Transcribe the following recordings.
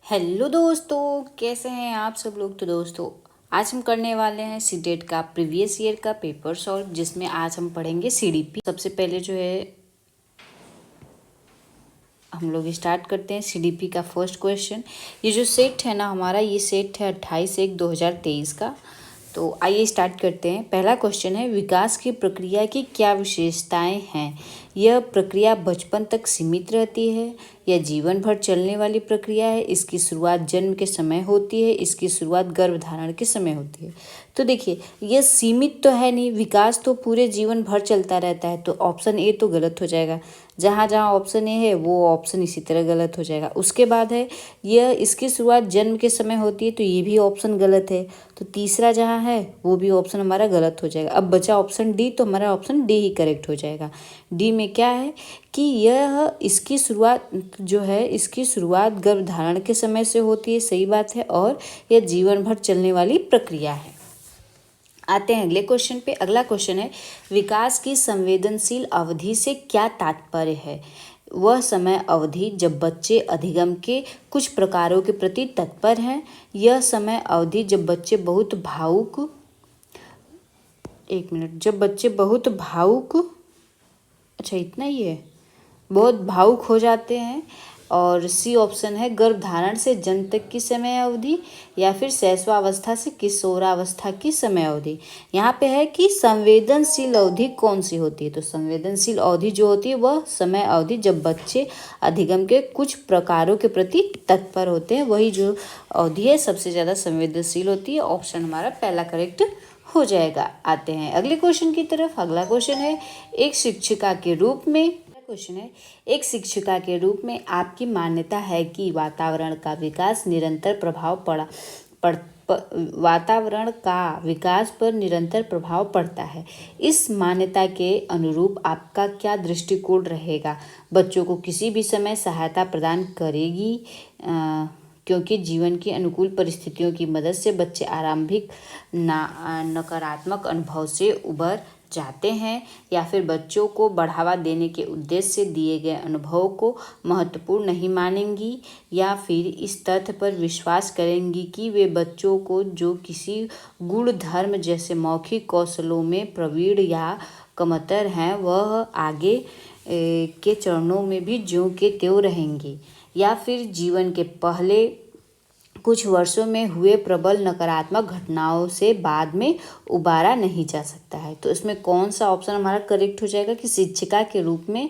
Hello दोस्तों, कैसे हैं आप सब लोग। तो दोस्तों आज हम करने वाले हैं सीटेट का प्रीवियस ईयर का पेपर सॉल्व, जिसमें आज हम पढ़ेंगे सीडीपी। सबसे पहले जो है हम लोग स्टार्ट करते हैं सीडीपी का फर्स्ट क्वेश्चन। ये जो सेट है ना हमारा, ये सेट है 28/1/2023 का। तो आइए स्टार्ट करते हैं। पहला क्वेश्चन है, विकास की प्रक्रिया की क्या विशेषताएं हैं। यह प्रक्रिया बचपन तक सीमित रहती है, यह जीवन भर चलने वाली प्रक्रिया है, इसकी शुरुआत जन्म के समय होती है, इसकी शुरुआत गर्भधारण के समय होती है। तो देखिए, यह सीमित तो है नहीं, विकास तो पूरे जीवन भर चलता रहता है। तो ऑप्शन ए तो गलत हो जाएगा। जहाँ जहाँ ऑप्शन ए है वो ऑप्शन इसी तरह गलत हो जाएगा। उसके बाद है, यह इसकी शुरुआत जन्म के समय होती है, तो ये भी ऑप्शन गलत है। तो तीसरा जहाँ है वो भी ऑप्शन हमारा गलत हो जाएगा। अब बचा ऑप्शन डी, तो हमारा ऑप्शन डी ही करेक्ट हो जाएगा। डी में क्या है कि यह इसकी शुरुआत जो है, इसकी शुरुआत गर्भधारण के समय से होती है, सही बात है, और यह जीवन भर चलने वाली प्रक्रिया है। आते हैं अगले क्वेश्चन पे। अगला क्वेश्चन है, विकास की संवेदनशील अवधि से क्या तात्पर्य है। वह समय अवधि जब बच्चे अधिगम के कुछ प्रकारों के प्रति तत्पर हैं। यह समय अवधि जब बच्चे बहुत भावुक जब बच्चे बहुत भावुक अच्छा इतना ही है, बहुत भावुक हो जाते हैं। और सी ऑप्शन है, गर्भधारण से जन्म तक की समय अवधि, या फिर शैशवावस्था से किशोरावस्था की समय अवधि। यहाँ पे है कि संवेदनशील अवधि कौन सी होती है। तो संवेदनशील अवधि जो होती है वह समय अवधि जब बच्चे अधिगम के कुछ प्रकारों के प्रति तत्पर होते हैं, वही जो अवधि है सबसे ज़्यादा संवेदनशील होती है। ऑप्शन हमारा पहला करेक्ट हो जाएगा। आते हैं अगले क्वेश्चन की तरफ। अगला क्वेश्चन है, एक शिक्षिका के रूप में क्वेश्चन है, एक शिक्षिका के रूप में आपकी मान्यता है कि वातावरण का विकास निरंतर प्रभाव वातावरण का विकास पर निरंतर प्रभाव पड़ता है। इस मान्यता के अनुरूप आपका क्या दृष्टिकोण रहेगा। बच्चों को किसी भी समय सहायता प्रदान करेगी, क्योंकि जीवन की अनुकूल परिस्थितियों की मदद से बच्चे आरंभिक नकारात्मक अनुभव से उबर जाते हैं, या फिर बच्चों को बढ़ावा देने के उद्देश्य से दिए गए अनुभव को महत्वपूर्ण नहीं मानेंगी, या फिर इस तथ्य पर विश्वास करेंगी कि वे बच्चों को जो किसी गुण धर्म जैसे मौखिक कौशलों में प्रवीण या कमतर हैं वह आगे के चरणों में भी ज्यों के त्यों रहेंगी, या फिर जीवन के पहले कुछ वर्षों में हुए प्रबल नकारात्मक घटनाओं से बाद में उबारा नहीं जा सकता है। तो इसमें कौन सा ऑप्शन हमारा करेक्ट हो जाएगा कि शिक्षिका के रूप में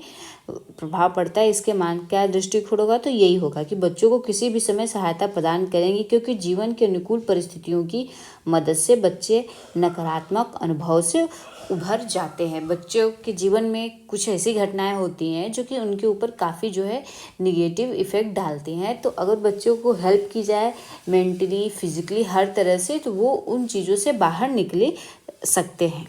प्रभाव पड़ता है। इसके मान क्या दृष्टिकोण होगा, तो यही होगा कि बच्चों को किसी भी समय सहायता प्रदान करेंगी, क्योंकि जीवन के अनुकूल परिस्थितियों की मदद से बच्चे नकारात्मक अनुभव से उभर जाते हैं। बच्चों के जीवन में कुछ ऐसी घटनाएं होती हैं जो कि उनके ऊपर काफ़ी जो है निगेटिव इफ़ेक्ट डालती हैं। तो अगर बच्चों को हेल्प की जाए मेंटली, फिजिकली, हर तरह से, तो वो उन चीज़ों से बाहर निकले सकते हैं।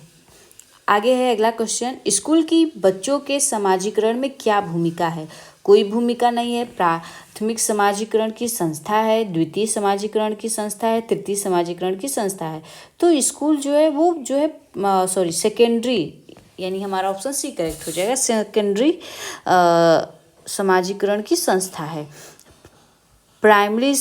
आगे है अगला क्वेश्चन, स्कूल की बच्चों के समाजीकरण में क्या भूमिका है। कोई भूमिका नहीं है। प्राथमिक समाजीकरण की संस्था है, द्वितीय समाजीकरण की संस्था है, तृतीय समाजीकरण की संस्था है। तो स्कूल जो है वो जो है सेकेंडरी, यानी हमारा ऑप्शन सी करेक्ट हो जाएगा, सेकेंडरी समाजीकरण की संस्था है। प्राइमरी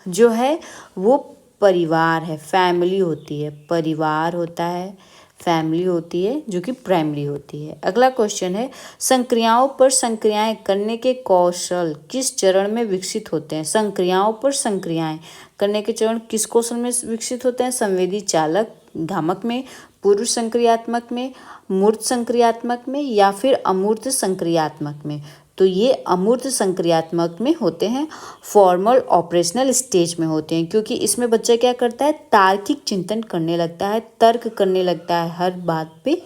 जो है वो परिवार है, फैमिली होती है, परिवार होता है, फैमिली होती है जो कि प्राइमरी होती है। अगला क्वेश्चन है, संक्रियाओं पर संक्रियाएं करने के कौशल किस चरण में विकसित होते हैं। संक्रियाओं पर संक्रियाएं करने के चरण किस कौशल में विकसित होते हैं। संवेदी चालक भ्रामक में, पूर्व संक्रियात्मक में, मूर्त संक्रियात्मक में, या फिर अमूर्त संक्रियात्मक में। तो ये अमूर्त संक्रियात्मक में होते हैं, फॉर्मल ऑपरेशनल स्टेज में होते हैं, क्योंकि इसमें बच्चा क्या करता है, तार्किक चिंतन करने लगता है, तर्क करने लगता है हर बात पे।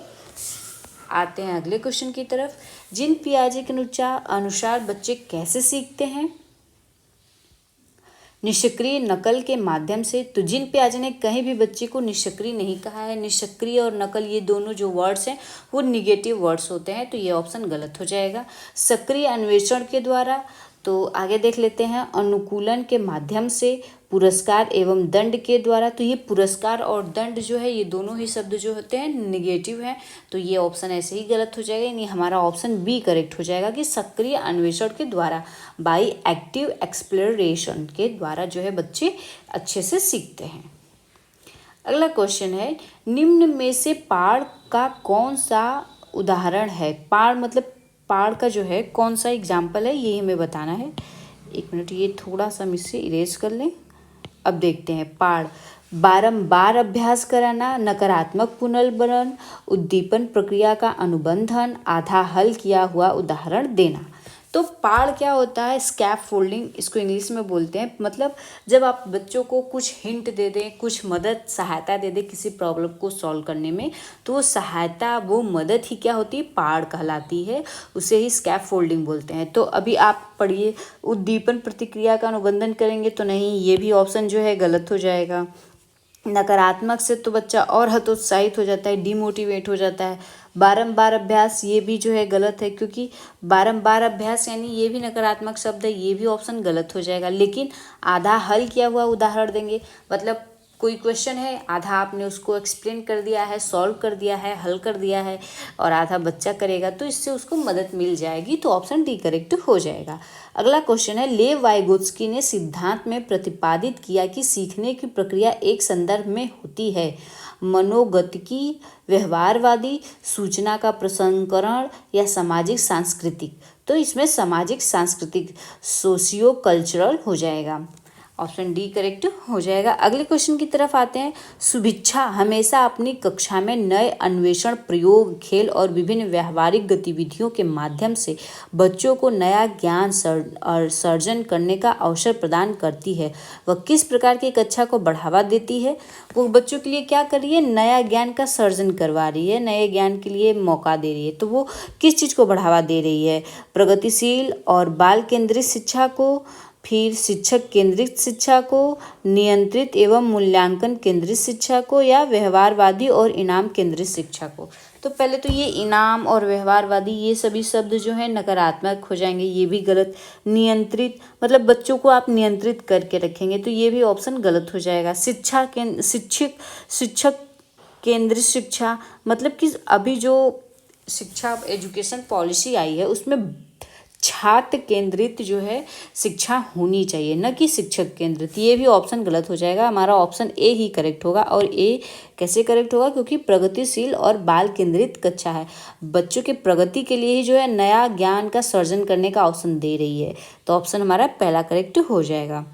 आते हैं अगले क्वेश्चन की तरफ। जीन पियाजे के अनुसार बच्चे कैसे सीखते हैं। निष्क्रिय नकल के माध्यम से। तो जीन पियाजे ने कहीं भी बच्चे को निष्क्रिय नहीं कहा है। निष्क्रिय और नकल ये दोनों जो वर्ड्स हैं वो निगेटिव वर्ड्स होते हैं, तो ये ऑप्शन गलत हो जाएगा। सक्रिय अन्वेषण के द्वारा। तो आगे देख लेते हैं, अनुकूलन के माध्यम से, पुरस्कार एवं दंड के द्वारा। तो ये पुरस्कार और दंड जो है ये दोनों ही शब्द जो होते हैं निगेटिव हैं, तो ये ऑप्शन ऐसे ही गलत हो जाएगा, यानी हमारा ऑप्शन बी करेक्ट हो जाएगा कि सक्रिय अन्वेषण के द्वारा, बाई एक्टिव एक्सप्लोरेशन के द्वारा जो है बच्चे अच्छे से सीखते हैं। अगला क्वेश्चन है, निम्न में से पाड़ का कौन सा उदाहरण है? पाड़ मतलब पाड़ का जो है कौन सा एग्जाम्पल है, ये हमें बताना है। एक मिनट, ये थोड़ा सा हम इससे इरेज कर लें। अब देखते हैं, पाड़, बारंबार अभ्यास कराना, नकारात्मक पुनर्बलन, उद्दीपन प्रक्रिया का अनुबंधन, आधा हल किया हुआ उदाहरण देना। तो पाड़ क्या होता है? स्कैफोल्डिंग इसको इंग्लिश में बोलते हैं। मतलब जब आप बच्चों को कुछ हिंट दे दें, कुछ मदद सहायता दे दें किसी प्रॉब्लम को सॉल्व करने में, तो वो सहायता, वो मदद ही क्या होती है? पाड़ कहलाती है, उसे ही स्कैफोल्डिंग बोलते हैं। तो अभी आप पढ़िए, उद्दीपन प्रतिक्रिया का अनुबंधन करेंगे तो नहीं, ये भी ऑप्शन जो है गलत हो जाएगा। नकारात्मक से तो बच्चा और हतोत्साहित हो जाता है, डिमोटिवेट हो जाता है। बारंबार अभ्यास, ये भी जो है गलत है, क्योंकि बारंबार अभ्यास यानी ये भी नकारात्मक शब्द है, ये भी ऑप्शन गलत हो जाएगा। लेकिन आधा हल किया हुआ उदाहरण देंगे, मतलब कोई क्वेश्चन है, आधा आपने उसको एक्सप्लेन कर दिया है, सॉल्व कर दिया है, हल कर दिया है, और आधा बच्चा करेगा, तो इससे उसको मदद मिल जाएगी, तो ऑप्शन डी करेक्ट हो जाएगा। अगला क्वेश्चन है, लेव वाइगोत्स्की ने सिद्धांत में प्रतिपादित किया कि सीखने की प्रक्रिया एक संदर्भ में होती है, मनोगतिकी, व्यवहारवादी, सूचना का प्रसंस्करण या सामाजिक सांस्कृतिक। तो इसमें सामाजिक सांस्कृतिक, सोशियो कल्चरल हो जाएगा, ऑप्शन डी करेक्ट हो जाएगा। अगले क्वेश्चन की तरफ आते हैं, सुभिक्षा हमेशा अपनी कक्षा में नए अन्वेषण, प्रयोग, खेल और विभिन्न व्यावहारिक गतिविधियों के माध्यम से बच्चों को नया ज्ञान सर्जन करने का अवसर प्रदान करती है। वह किस प्रकार की कक्षा को बढ़ावा देती है? वो बच्चों के लिए क्या कर रही है? नया ज्ञान का सर्जन करवा रही है, नए ज्ञान के लिए मौका दे रही है। तो वो किस चीज़ को बढ़ावा दे रही है? प्रगतिशील और बाल केंद्रित शिक्षा को, फिर शिक्षक केंद्रित शिक्षा को, नियंत्रित एवं मूल्यांकन केंद्रित शिक्षा को, या व्यवहारवादी और इनाम केंद्रित शिक्षा को। तो पहले तो ये इनाम और व्यवहारवादी, ये सभी शब्द जो है नकारात्मक हो जाएंगे, ये भी गलत। नियंत्रित मतलब बच्चों को आप नियंत्रित करके रखेंगे, तो ये भी ऑप्शन गलत हो जाएगा। शिक्षक केंद्रित शिक्षा मतलब कि अभी जो शिक्षा एजुकेशन पॉलिसी आई है उसमें छात्र केंद्रित जो है शिक्षा होनी चाहिए, न कि शिक्षक केंद्रित। ये भी ऑप्शन गलत हो जाएगा, हमारा ऑप्शन ए ही करेक्ट होगा। और ए कैसे करेक्ट होगा? क्योंकि प्रगतिशील और बाल केंद्रित कक्षा है, बच्चों के प्रगति के लिए ही जो है नया ज्ञान का सर्जन करने का ऑप्शन दे रही है, तो ऑप्शन हमारा पहला करेक्ट हो जाएगा।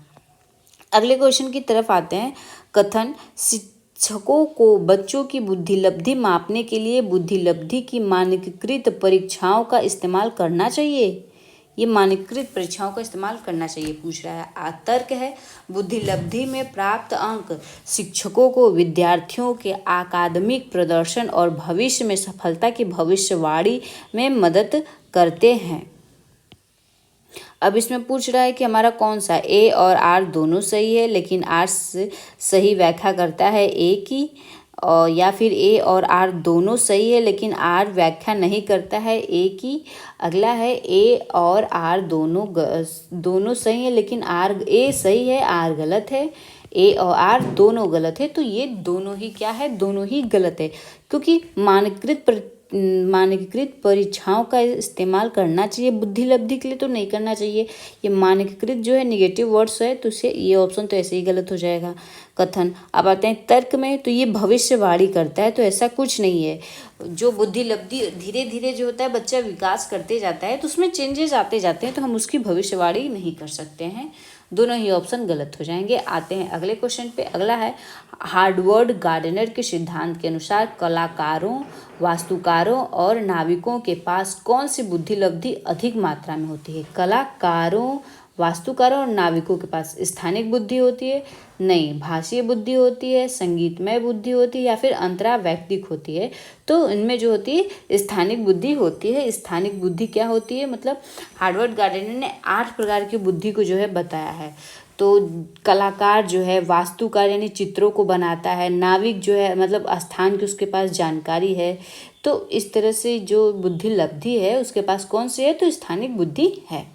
अगले क्वेश्चन की तरफ आते हैं, कथन, शिक्षकों को बच्चों की बुद्धिलब्धि मापने के लिए बुद्धिलब्धि की मानकीकृत परीक्षाओं का इस्तेमाल करना चाहिए। ये मानकीकृत परीक्षाओं का इस्तेमाल करना चाहिए पूछ रहा है। तर्क है, बुद्धिलब्धि में प्राप्त अंक शिक्षकों को विद्यार्थियों के अकादमिक प्रदर्शन और भविष्य में सफलता की भविष्यवाणी में मदद करते हैं। अब इसमें पूछ रहा है कि हमारा कौन सा, ए और आर दोनों सही है, लेकिन आर सही व्याख्या करता है ए की, और या फिर ए और आर दोनों सही है लेकिन आर व्याख्या नहीं करता है ए की। अगला है, ए और आर दोनों सही है लेकिन आर, ए सही है आर गलत है, ए और आर दोनों गलत है। तो ये दोनों ही क्या है? दोनों ही गलत है, क्योंकि मानकीकृत परीक्षाओं का इस्तेमाल करना चाहिए बुद्धिलब्धि के लिए, तो नहीं करना चाहिए। ये मानकीकृत जो है निगेटिव वर्ड्स है, तो इसे ये ऑप्शन तो ऐसे ही गलत हो जाएगा। कथन, अब आते हैं तर्क में, तो ये भविष्यवाणी करता है, तो ऐसा कुछ नहीं है। जो बुद्धिलब्धि धीरे धीरे जो होता है बच्चा विकास करते जाता है, तो उसमें चेंजेस आते जाते हैं, तो हम उसकी भविष्यवाणी नहीं कर सकते हैं। दोनों ही ऑप्शन गलत हो जाएंगे। आते हैं अगले क्वेश्चन पे। अगला है, हार्वर्ड गार्डनर के सिद्धांत के अनुसार कलाकारों, वास्तुकारों और नाविकों के पास कौन सी बुद्धिलब्धि अधिक मात्रा में होती है? कलाकारों, वास्तुकारों और नाविकों के पास स्थानिक बुद्धि होती है? नहीं, भाषीय बुद्धि होती है, संगीतमय बुद्धि होती है, या फिर अंतरावैयक्तिक होती है? तो इनमें जो होती है स्थानिक बुद्धि होती है। स्थानिक बुद्धि क्या होती है? मतलब हार्वर्ड गार्डनर ने 8 प्रकार की बुद्धि को जो है बताया है। तो कलाकार जो है वास्तुकार यानी चित्रों को बनाता है, नाविक जो है मतलब स्थान की उसके पास जानकारी है। तो इस तरह से जो बुद्धिलब्धि है उसके पास कौन सी है? तो स्थानिक बुद्धि है।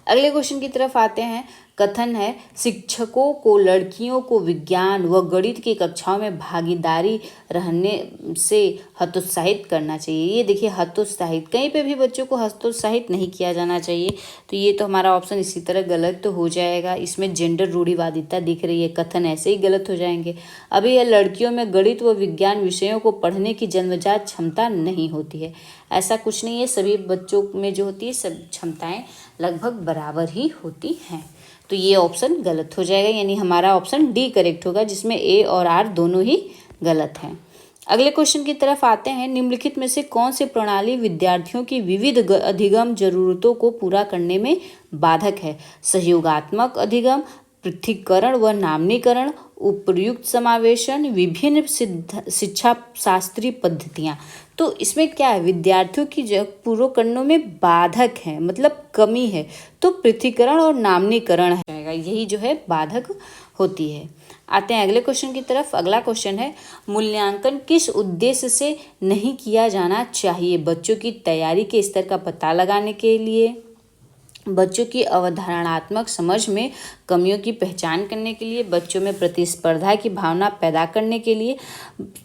अगले क्वेश्चन की तरफ आते हैं। कथन है, शिक्षकों को लड़कियों को विज्ञान व गणित की कक्षाओं में भागीदारी रहने से हतोत्साहित करना चाहिए। ये देखिए हतोत्साहित, कहीं पे भी बच्चों को हतोत्साहित नहीं किया जाना चाहिए। तो ये तो हमारा ऑप्शन इसी तरह गलत तो हो जाएगा। इसमें जेंडर रूढ़िवादिता दिख रही है, कथन ऐसे ही गलत हो जाएंगे। अभी यह लड़कियों में गणित व विज्ञान विषयों को पढ़ने की जन्मजात क्षमता नहीं होती है। ऐसा कुछ नहीं है, सभी बच्चों में जो होती है सब क्षमताएं लगभग बराबर ही होती हैं। तो ये ऑप्शन गलत हो जाएगा, यानी हमारा ऑप्शन डी करेक्ट होगा, जिसमें ए और आर दोनों ही गलत हैं। अगले क्वेश्चन की तरफ आते हैं। निम्नलिखित में से कौन सी प्रणाली विद्यार्थियों की विविध अधिगम जरूरतों को पूरा करने में बाधक है? सहयोगात्मक अधिगम, पृथक्करण व नामनीकरण, उपयुक्त समावेशन, विभिन्न शिक्षा शास्त्रीय पद्धतियाँ। तो इसमें क्या है, विद्यार्थियों की पूर्ण करने में बाधक है, मतलब कमी है, तो पृथक्करण और नामनीकरण रहेगा, यही जो है बाधक होती है। आते हैं अगले क्वेश्चन की तरफ। अगला क्वेश्चन है, मूल्यांकन किस उद्देश्य से नहीं किया जाना चाहिए? बच्चों की तैयारी के स्तर का पता लगाने के लिए, बच्चों की अवधारणात्मक समझ में कमियों की पहचान करने के लिए, बच्चों में प्रतिस्पर्धा की भावना पैदा करने के लिए,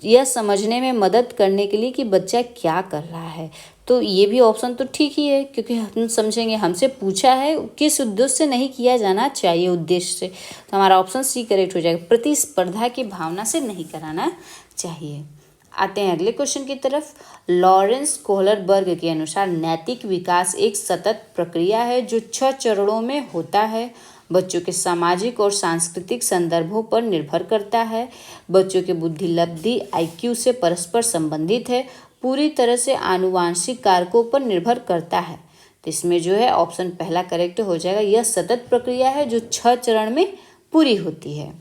यह समझने में मदद करने के लिए कि बच्चा क्या कर रहा है। तो ये भी ऑप्शन तो ठीक ही है, क्योंकि हम समझेंगे, हमसे पूछा है किस उद्देश्य से नहीं किया जाना चाहिए, उद्देश्य से, तो हमारा ऑप्शन सी करेक्ट हो जाएगा, प्रतिस्पर्धा की भावना से नहीं कराना चाहिए। आते हैं अगले क्वेश्चन की तरफ। लॉरेंस कोहलरबर्ग के अनुसार नैतिक विकास एक सतत प्रक्रिया है जो 6 चरणों में होता है। बच्चों के सामाजिक और सांस्कृतिक संदर्भों पर निर्भर करता है। बच्चों के बुद्धि लब्धि IQ से परस्पर संबंधित है। पूरी तरह से आनुवांशिक कारकों पर निर्भर करता है। तो इसमें जो है ऑप्शन पहला करेक्ट हो जाएगा। यह सतत प्रक्रिया है जो 6 चरण में पूरी होती है।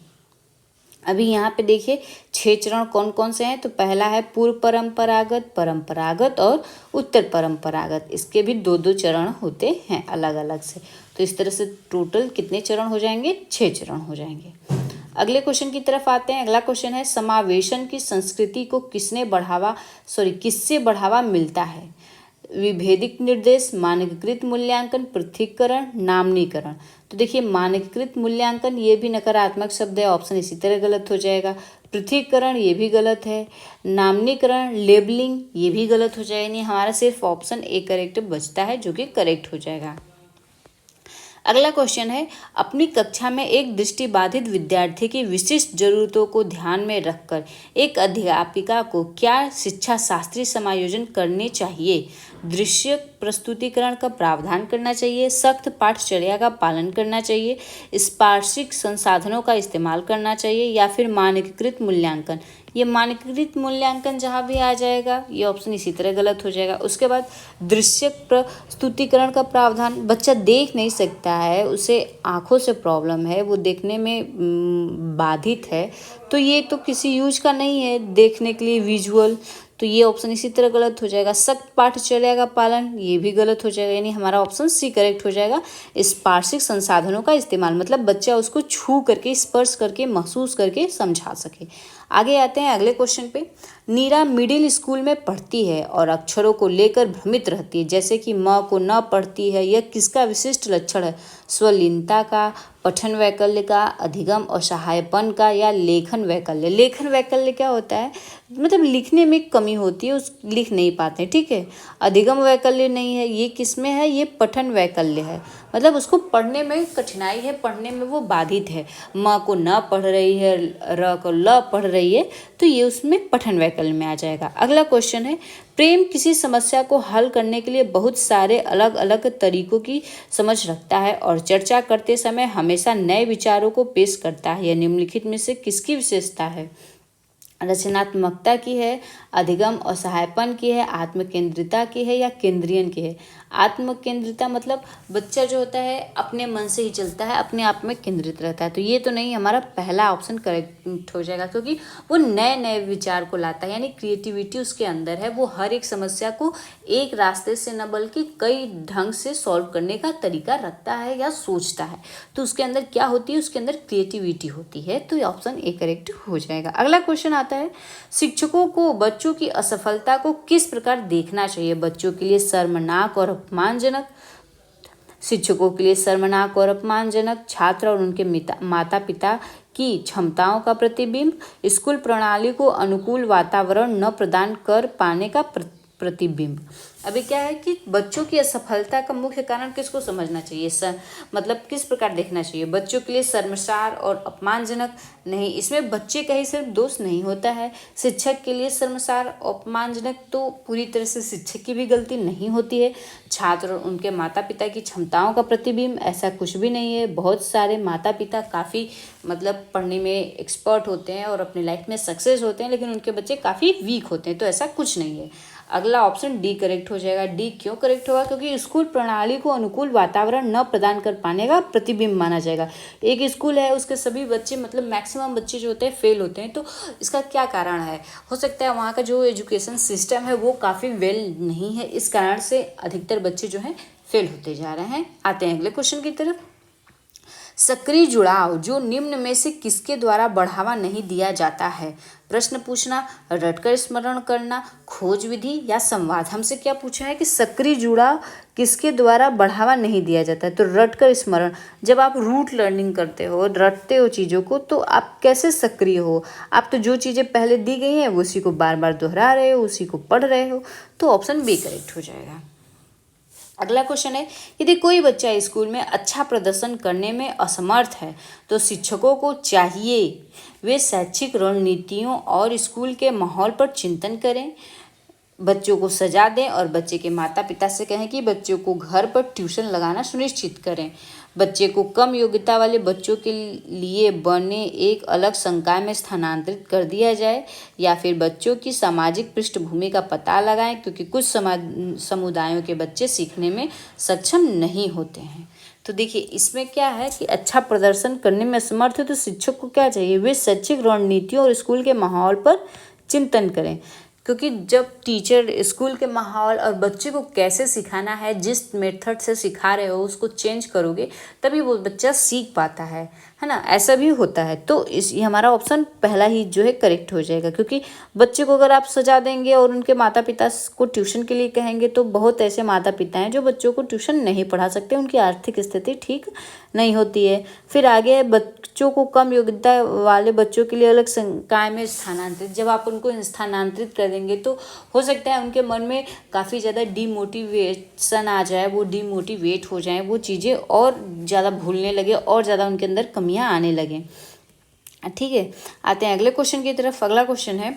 अभी यहाँ पे देखिए 6 चरण कौन कौन से हैं। तो पहला है पूर्व परंपरागत, परंपरागत और उत्तर परंपरागत। इसके भी 2-2 चरण होते हैं अलग अलग से। तो इस तरह से टोटल कितने चरण हो जाएंगे? 6 चरण हो जाएंगे। अगले क्वेश्चन की तरफ आते हैं। अगला क्वेश्चन है, समावेशन की संस्कृति को किससे बढ़ावा मिलता है? विभेदिक निर्देश, मानकीकृत मूल्यांकन, पृथक्करण, नामनीकरण। तो देखिए मानकीकृत मूल्यांकन ये भी नकारात्मक शब्द है, ऑप्शन इसी तरह गलत हो जाएगा। पृथक्करण ये भी गलत है। नामनीकरण, लेबलिंग ये भी गलत हो जाएगा, यानी हमारा सिर्फ ऑप्शन ए करेक्ट बचता है, जो कि करेक्ट हो जाएगा। अगला क्वेश्चन है, अपनी कक्षा में एक दृष्टिबाधित विद्यार्थी की विशिष्ट जरूरतों को ध्यान में रखकर एक अध्यापिका को क्या शिक्षा शास्त्रीय समायोजन करने चाहिए? दृश्य प्रस्तुतिकरण का प्रावधान करना चाहिए, सख्त पाठचर्या का पालन करना चाहिए, स्पार्शिक संसाधनों का इस्तेमाल करना चाहिए, या फिर मानकीकृत मूल्यांकन। ये मानकीकृत मूल्यांकन जहाँ भी आ जाएगा ये ऑप्शन इसी तरह गलत हो जाएगा। उसके बाद दृश्य प्रस्तुतिकरण का प्रावधान, बच्चा देख नहीं सकता है, उसे आँखों से प्रॉब्लम है, वो देखने में बाधित है, तो ये तो किसी यूज का नहीं है देखने के लिए विजुअल, तो ये ऑप्शन इसी तरह गलत हो जाएगा। सख्त पाठचर्या का पालन ये भी गलत हो जाएगा, यानी हमारा ऑप्शन सी करेक्ट हो जाएगा। स्पार्शिक संसाधनों का इस्तेमाल, मतलब बच्चा उसको छू करके, स्पर्श करके, महसूस करके समझा सके। आगे आते हैं अगले क्वेश्चन पे। नीरा मिडिल स्कूल में पढ़ती है और अक्षरों को लेकर भ्रमित रहती है, जैसे कि म को न पढ़ती है। यह किसका विशिष्ट लक्षण है? स्वलीनता का, पठन वैकल्य का, अधिगम और सहायपन का, या लेखन वैकल्य? लेखन वैकल्य क्या होता है? मतलब लिखने में कमी होती है, उस लिख नहीं पाते, ठीक है। अधिगम वैकल्य नहीं है, ये किस में है? ये पठन वैकल्य है, मतलब उसको पढ़ने में कठिनाई है, पढ़ने में वो बाधित है। म को न पढ़ रही है, र को ल पढ़ रही है, तो ये उसमें पठन वैकल्य में आ जाएगा। अगला क्वेश्चन है, प्रेम किसी समस्या को हल करने के लिए बहुत सारे अलग अलग तरीकों की समझ रखता है और चर्चा करते समय हमेशा नए विचारों को पेश करता है। यह निम्नलिखित में से किसकी विशेषता है? रचनात्मकता की है, अधिगम और सहायपन की है, आत्मकेंद्रिता की है, या केंद्रीयन की है? आत्मकेंद्रिता मतलब बच्चा जो होता है अपने मन से ही चलता है, अपने आप में केंद्रित रहता है, तो ये तो नहीं, हमारा पहला ऑप्शन करेक्ट हो जाएगा, क्योंकि वो नए नए विचार को लाता है, यानी क्रिएटिविटी उसके अंदर है। वो हर एक समस्या को एक रास्ते से न बल्कि कई ढंग से सॉल्व करने का तरीका रखता है या सोचता है, तो उसके अंदर क्या होती है? उसके अंदर क्रिएटिविटी होती है, तो ये ऑप्शन ए करेक्ट हो जाएगा। अगला क्वेश्चन आता है, शिक्षकों को बच्चों की असफलता को किस प्रकार देखना चाहिए? बच्चों के लिए शर्मनाक और अपमानजनक, शिक्षकों के लिए शर्मनाक और अपमानजनक, छात्र और उनके माता पिता की क्षमताओं का प्रतिबिंब, स्कूल प्रणाली को अनुकूल वातावरण न प्रदान कर पाने का प्रतिबिंब। अभी क्या है कि बच्चों की असफलता का मुख्य कारण किसको समझना चाहिए, मतलब किस प्रकार देखना चाहिए। बच्चों के लिए शर्मसार और अपमानजनक नहीं, इसमें बच्चे का ही सिर्फ दोष नहीं होता है। शिक्षक के लिए शर्मसार अपमानजनक तो पूरी तरह से शिक्षक की भी गलती नहीं होती है। छात्र और उनके माता पिता की क्षमताओं का प्रतिबिंब, ऐसा कुछ भी नहीं है। बहुत सारे माता पिता काफ़ी मतलब पढ़ने में एक्सपर्ट होते हैं और अपनी लाइफ में सक्सेस होते हैं, लेकिन उनके बच्चे काफ़ी वीक होते हैं, तो ऐसा कुछ नहीं है। अगला ऑप्शन डी करेक्ट हो जाएगा। डी क्यों करेक्ट होगा, क्योंकि स्कूल प्रणाली को अनुकूल वातावरण न प्रदान कर पाने का प्रतिबिंब माना जाएगा। एक स्कूल है, उसके सभी बच्चे मतलब मैक्सिमम बच्चे जो होते हैं फेल होते हैं, तो इसका क्या कारण है। हो सकता है वहाँ का जो एजुकेशन सिस्टम है वो काफ़ी वेल नहीं है, इस कारण से अधिकतर बच्चे जो हैं फेल होते जा रहे हैं। आते हैं अगले क्वेश्चन की तरफ। सक्रिय जुड़ाव जो निम्न में से किसके द्वारा बढ़ावा नहीं दिया जाता है। प्रश्न पूछना, रटकर स्मरण करना, खोज विधि या संवाद। हमसे क्या पूछा है कि सक्रिय जुड़ाव किसके द्वारा बढ़ावा नहीं दिया जाता है, तो रटकर स्मरण। जब आप रूट लर्निंग करते हो, रटते हो चीज़ों को, तो आप कैसे सक्रिय हो। आप तो जो चीज़ें पहले दी गई हैं उसी को बार बार दोहरा रहे हो, उसी को पढ़ रहे हो, तो ऑप्शन बी करेक्ट हो जाएगा। अगला क्वेश्चन है, यदि कोई बच्चा स्कूल में अच्छा प्रदर्शन करने में असमर्थ है तो शिक्षकों को चाहिए वे शैक्षिक रणनीतियों और स्कूल के माहौल पर चिंतन करें, बच्चों को सजा दें और बच्चे के माता पिता से कहें कि बच्चों को घर पर ट्यूशन लगाना सुनिश्चित करें। बच्चे को कम योग्यता वाले बच्चों के लिए बने एक अलग संकाय में स्थानांतरित कर दिया जाए, या फिर बच्चों की सामाजिक पृष्ठभूमि का पता लगाएं, क्योंकि कुछ समुदायों के बच्चे सीखने में सक्षम नहीं होते हैं। तो देखिए इसमें क्या है कि अच्छा प्रदर्शन करने में असमर्थ है तो शिक्षक को क्या चाहिए, वे शैक्षिक रणनीतियों और स्कूल के माहौल पर चिंतन करें, क्योंकि जब टीचर स्कूल के माहौल और बच्चे को कैसे सिखाना है, जिस मेथड से सिखा रहे हो उसको चेंज करोगे तभी वो बच्चा सीख पाता है ना, ऐसा भी होता है। तो ये हमारा ऑप्शन पहला ही जो है करेक्ट हो जाएगा, क्योंकि बच्चे को अगर आप सजा देंगे और उनके माता पिता को ट्यूशन के लिए कहेंगे, तो बहुत ऐसे माता पिता हैं जो बच्चों को ट्यूशन नहीं पढ़ा सकते, उनकी आर्थिक स्थिति ठीक नहीं होती है। फिर आगे बच्चों को कम योग्यता वाले बच्चों के लिए अलग संकाय में स्थानांतरित, जब आप उनको स्थानांतरित कर देंगे तो हो सकता है उनके मन में काफ़ी ज़्यादा डीमोटिवेशन आ जाए, वो डीमोटिवेट हो जाए, वो चीज़ें और ज़्यादा भूलने लगे और ज़्यादा उनके अंदर कमियां आने लगें। ठीक है, आते हैं अगले क्वेश्चन की तरफ। अगला क्वेश्चन है,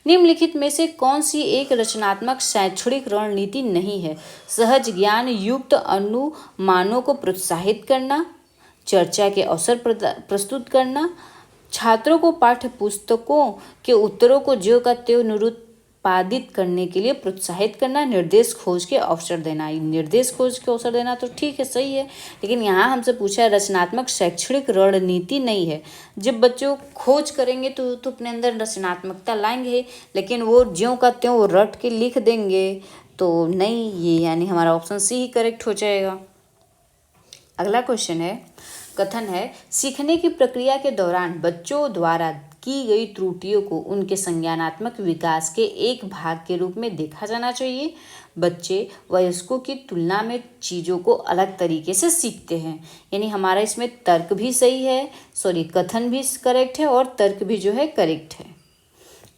निम्नलिखित में से कौन सी एक रचनात्मक शैक्षणिक रणनीति नहीं है। सहज ज्ञान युक्त अनुमानों को प्रोत्साहित करना, चर्चा के अवसर प्रस्तुत करना, छात्रों को पाठ्य पुस्तकों के उत्तरों को ज्यों का त्यों निरुत्पादित करने के लिए प्रोत्साहित करना, निर्देश खोज के अवसर देना। निर्देश खोज के अवसर देना तो ठीक है, सही है, लेकिन यहाँ हमसे पूछा है रचनात्मक शैक्षणिक रणनीति नहीं है। जब बच्चों खोज करेंगे तो अपने अंदर रचनात्मकता लाएंगे, लेकिन वो ज्यों का त्यों वो रट के लिख देंगे तो नहीं, ये यानी हमारा ऑप्शन सी ही करेक्ट हो जाएगा। अगला क्वेश्चन है, कथन है, सीखने की प्रक्रिया के दौरान बच्चों द्वारा की गई त्रुटियों को उनके संज्ञानात्मक विकास के एक भाग के रूप में देखा जाना चाहिए। बच्चे वयस्कों की तुलना में चीज़ों को अलग तरीके से सीखते हैं, यानी हमारा इसमें तर्क भी सही है, कथन भी करेक्ट है और तर्क भी जो है करेक्ट है।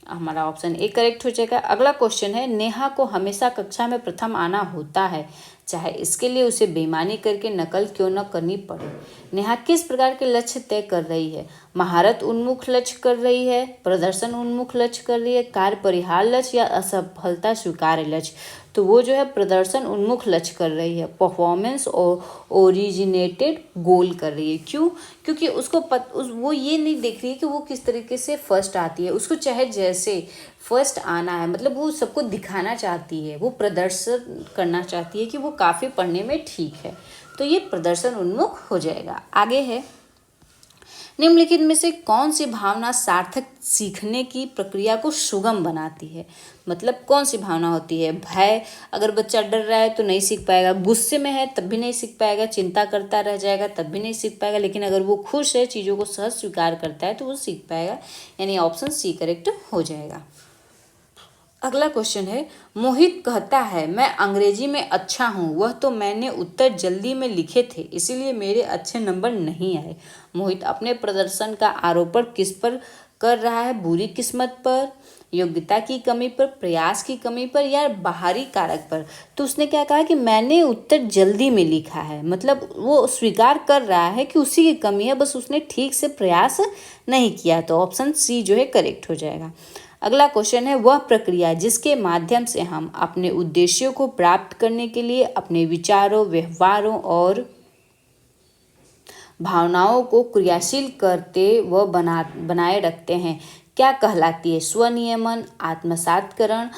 हमारा ऑप्शन ए करेक्ट हो जाएगा। अगला क्वेश्चन है, नेहा को हमेशा कक्षा में प्रथम आना होता है, चाहे इसके लिए उसे बेईमानी करके नकल क्यों न करनी पड़े। नेहा किस प्रकार के लक्ष्य तय कर रही है, महारत उन्मुख लक्ष्य कर रही है, प्रदर्शन उन्मुख लक्ष्य कर रही है, कार्य परिहार लक्ष्य या असफलता स्वीकार्य लक्ष्य। तो वो जो है प्रदर्शन उन्मुख लक्ष्य कर रही है, परफॉर्मेंस ओरिजिनेटेड गोल कर रही है। क्यों, क्योंकि उसको वो ये नहीं देख रही है कि वो किस तरीके से फर्स्ट आती है, उसको चाहे जैसे फर्स्ट आना है, मतलब वो सबको दिखाना चाहती है, वो प्रदर्शन करना चाहती है कि वो काफ़ी पढ़ने में ठीक है, तो ये प्रदर्शन उन्मुख हो जाएगा। आगे है, निम्नलिखित में से कौन सी भावना सार्थक सीखने की प्रक्रिया को सुगम बनाती है। मतलब कौन सी भावना होती है, भय, अगर बच्चा डर रहा है तो नहीं सीख पाएगा, गुस्से में है तब भी नहीं सीख पाएगा, चिंता करता रह जाएगा तब भी नहीं सीख पाएगा, लेकिन अगर वो खुश है, चीज़ों को सहज स्वीकार करता है तो वो सीख पाएगा, यानी ऑप्शन सी करेक्ट हो जाएगा। अगला क्वेश्चन है, मोहित कहता है मैं अंग्रेजी में अच्छा हूँ, वह तो मैंने उत्तर जल्दी में लिखे थे इसीलिए मेरे अच्छे नंबर नहीं आए। मोहित अपने प्रदर्शन का आरोपण किस पर कर रहा है? बुरी किस्मत पर, योग्यता की कमी पर, प्रयास की कमी पर या बाहरी कारक पर? तो उसने क्या कहा कि मैंने उत्तर जल्दी में लिखा है, मतलब वो स्वीकार कर रहा है कि उसी की कमी है, बस उसने ठीक से प्रयास नहीं किया। तो ऑप्शन सी जो है करेक्ट हो जाएगा। अगला क्वेश्चन है, वह प्रक्रिया जिसके माध्यम से हम अपने उद्देश्यों को प्राप्त करने के लिए अपने विचारों, व्यवहारों और भावनाओं को क्रियाशील करते व बनाए रखते हैं, क्या कहलाती है? स्वनियमन, आत्मसातकरण,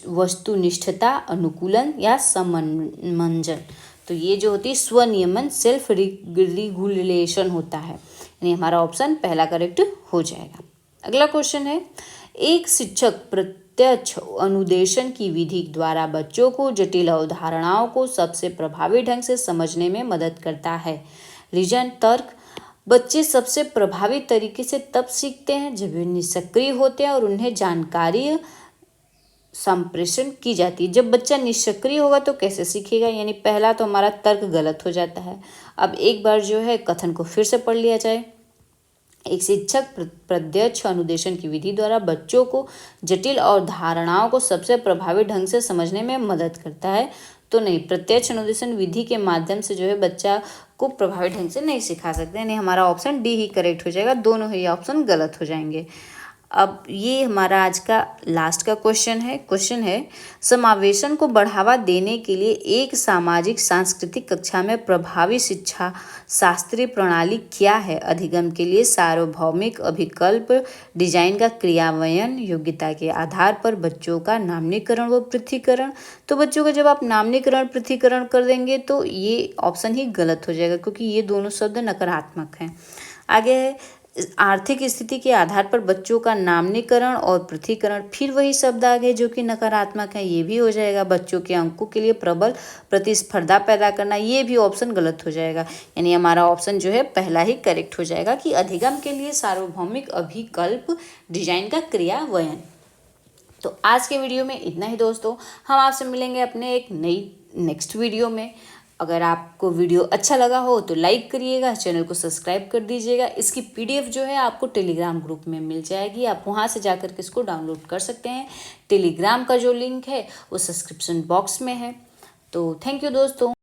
वस्तुनिष्ठता, अनुकूलन या समंजन? तो ये जो होती है स्वनियमन, सेल्फ रेगुलेशन होता है, यानी हमारा ऑप्शन पहला करेक्ट हो जाएगा। अगला क्वेश्चन है, एक शिक्षक प्रत्यक्ष अनुदेशन की विधि द्वारा बच्चों को जटिल अवधारणाओं को सबसे प्रभावी ढंग से समझने में मदद करता है। रीजन, तर्क। बच्चे सबसे प्रभावी तरीके से तब सीखते हैं जब वे निष्क्रिय होते हैं और उन्हें जानकारी संप्रेषण की जाती है। जब बच्चा निष्क्रिय होगा तो कैसे सीखेगा? यानी पहला तो हमारा तर्क गलत हो जाता है। अब एक बार जो है कथन को फिर से पढ़ लिया जाए। एक शिक्षक प्रत्यक्ष अनुदेशन की विधि द्वारा बच्चों को जटिल अवधारणाओं को सबसे प्रभावी ढंग से समझने में मदद करता है। तो नहीं, प्रत्यक्ष अनुदेशन विधि के माध्यम से जो है बच्चा को प्रभावी ढंग से नहीं सिखा सकते, यानी हमारा ऑप्शन डी ही करेक्ट हो जाएगा। दोनों ही ऑप्शन गलत हो जाएंगे। अब ये हमारा आज का लास्ट का क्वेश्चन है, समावेशन को बढ़ावा देने के लिए एक सामाजिक सांस्कृतिक कक्षा में प्रभावी शिक्षा शास्त्रीय प्रणाली क्या है? अधिगम के लिए सार्वभौमिक अभिकल्प, डिजाइन का क्रियान्वयन, योग्यता के आधार पर बच्चों का नामनीकरण व पृथकीकरण। तो बच्चों का जब आप नामनीकरण पृथकीकरण कर देंगे तो ये ऑप्शन ही गलत हो जाएगा, क्योंकि ये दोनों शब्द नकारात्मक हैं। आगे है, आर्थिक स्थिति के आधार पर बच्चों का नामनीकरण और पृथकीकरण, फिर वही शब्द आ गए जो कि नकारात्मक है, ये भी हो जाएगा। बच्चों के अंकों के लिए प्रबल प्रतिस्पर्धा पैदा करना, ये भी ऑप्शन गलत हो जाएगा, यानी हमारा ऑप्शन जो है पहला ही करेक्ट हो जाएगा कि अधिगम के लिए सार्वभौमिक अभिकल्प, डिजाइन का क्रियान्वयन। तो आज के वीडियो में इतना ही दोस्तों, हम आपसे मिलेंगे अपने एक नई नेक्स्ट वीडियो में। अगर आपको वीडियो अच्छा लगा हो तो लाइक करिएगा, चैनल को सब्सक्राइब कर दीजिएगा। इसकी पीडीएफ जो है आपको टेलीग्राम ग्रुप में मिल जाएगी, आप वहाँ से जाकर के इसको डाउनलोड कर सकते हैं। टेलीग्राम का जो लिंक है वो सब्सक्रिप्शन बॉक्स में है। तो थैंक यू दोस्तों।